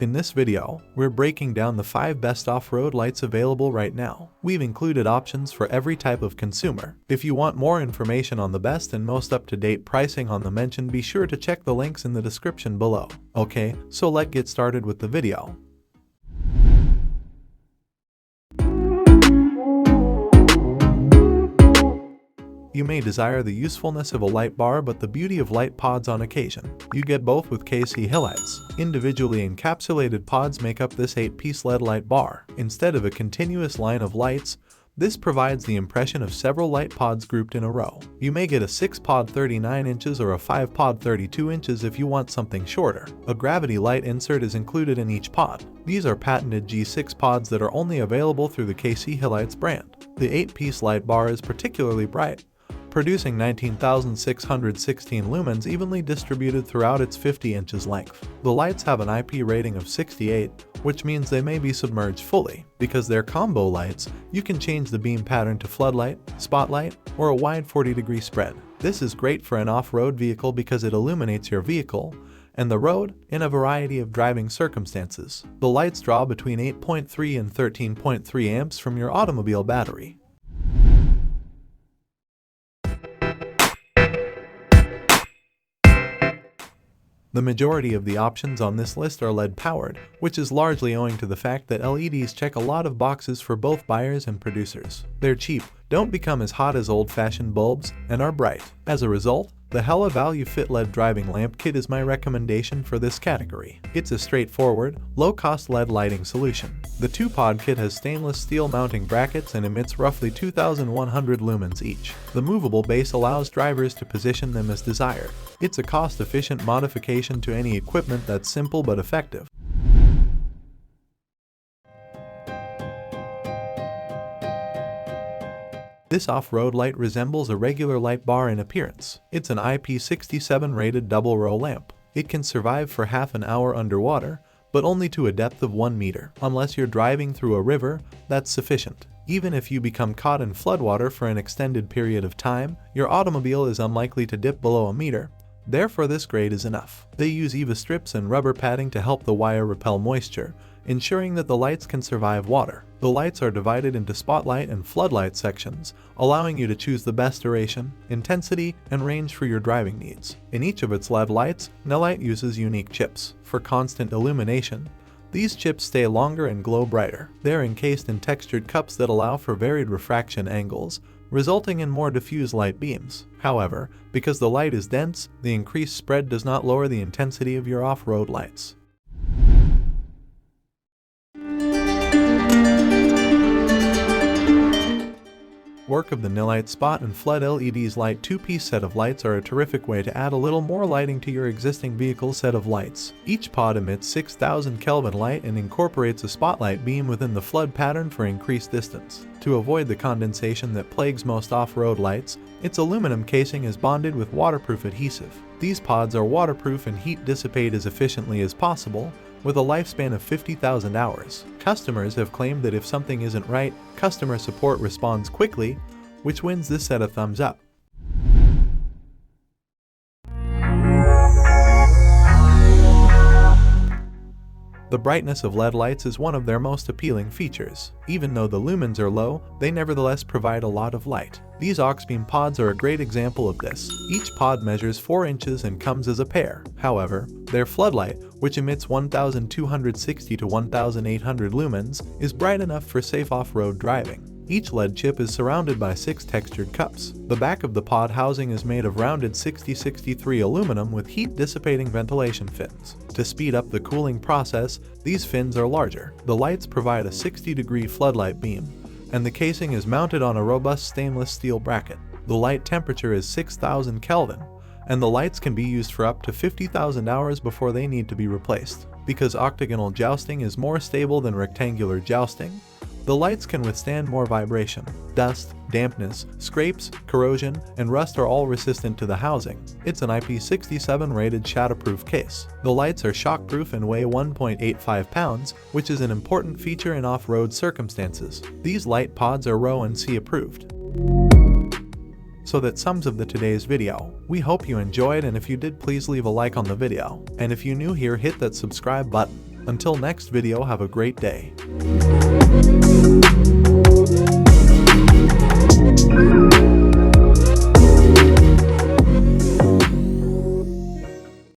In this video, we're breaking down the 5 best off-road lights available right now. We've included options for every type of consumer. If you want more information on the best and most up-to-date pricing on the mention, be sure to check the links in the description below. Okay, so let's get started with the video. You may desire the usefulness of a light bar but the beauty of light pods on occasion. You get both with HiLiTES. Individually encapsulated pods make up this 8-piece LED light bar. Instead of a continuous line of lights, this provides the impression of several light pods grouped in a row. You may get a 6-pod 39 inches or a 5-pod 32 inches if you want something shorter. A gravity light insert is included in each pod. These are patented G6 pods that are only available through the HiLiTES brand. The 8-piece light bar is particularly bright, producing 19,616 lumens evenly distributed throughout its 50 inches length. The lights have an IP rating of 68, which means they may be submerged fully. Because they're combo lights, you can change the beam pattern to floodlight, spotlight, or a wide 40-degree spread. This is great for an off-road vehicle because it illuminates your vehicle and the road in a variety of driving circumstances. The lights draw between 8.3 and 13.3 amps from your automobile battery. The majority of the options on this list are LED-powered, which is largely owing to the fact that LEDs check a lot of boxes for both buyers and producers. They're cheap, don't become as hot as old-fashioned bulbs, and are bright. As a result, the ValueFit LED driving lamp kit is my recommendation for this category. It's a straightforward, low-cost LED lighting solution. The 2-pod kit has stainless steel mounting brackets and emits roughly 2,100 lumens each. The movable base allows drivers to position them as desired. It's a cost-efficient modification to any equipment that's simple but effective. This off-road light resembles a regular light bar in appearance. It's an IP67 rated double-row lamp. It can survive for half an hour underwater, but only to a depth of 1 meter. Unless you're driving through a river, that's sufficient. Even if you become caught in floodwater for an extended period of time, your automobile is unlikely to dip below a meter. Therefore, this grade is enough. They use EVA strips and rubber padding to help the wire repel moisture, ensuring that the lights can survive water. The lights are divided into spotlight and floodlight sections, allowing you to choose the best duration, intensity, and range for your driving needs. In each of its LED lights, Nilight uses unique chips. For constant illumination, these chips stay longer and glow brighter. They're encased in textured cups that allow for varied refraction angles, resulting in more diffuse light beams. However, because the light is dense, the increased spread does not lower the intensity of your off-road lights. Work of the Nilight Spot and Flood LEDs light 2-piece set of lights are a terrific way to add a little more lighting to your existing vehicle set of lights. Each pod emits 6,000 Kelvin light and incorporates a spotlight beam within the flood pattern for increased distance. To avoid the condensation that plagues most off-road lights, its aluminum casing is bonded with waterproof adhesive. These pods are waterproof and heat dissipate as efficiently as possible, with a lifespan of 50,000 hours. Customers have claimed that if something isn't right, customer support responds quickly, which wins this set a thumbs up. The brightness of LED lights is one of their most appealing features. Even though the lumens are low, they nevertheless provide a lot of light. These Aux Beam pods are a great example of this. Each pod measures 4 inches and comes as a pair. However, their floodlight, which emits 1,260 to 1,800 lumens, is bright enough for safe off-road driving. Each LED chip is surrounded by 6 textured cups. The back of the pod housing is made of rounded 6063 aluminum with heat-dissipating ventilation fins. To speed up the cooling process, these fins are larger. The lights provide a 60-degree floodlight beam, and the casing is mounted on a robust stainless steel bracket. The light temperature is 6,000 Kelvin, and the lights can be used for up to 50,000 hours before they need to be replaced. Because octagonal jousting is more stable than rectangular jousting, the lights can withstand more vibration. Dust, dampness, scrapes, corrosion, and rust are all resistant to the housing. It's an IP67 rated shatterproof case. The lights are shockproof and weigh 1.85 pounds, which is an important feature in off-road circumstances. These light pods are Row and C approved. So that sums up today's video. We hope you enjoyed, and if you did, please leave a like on the video. And if you're new here, hit that subscribe button. Until next video, have a great day.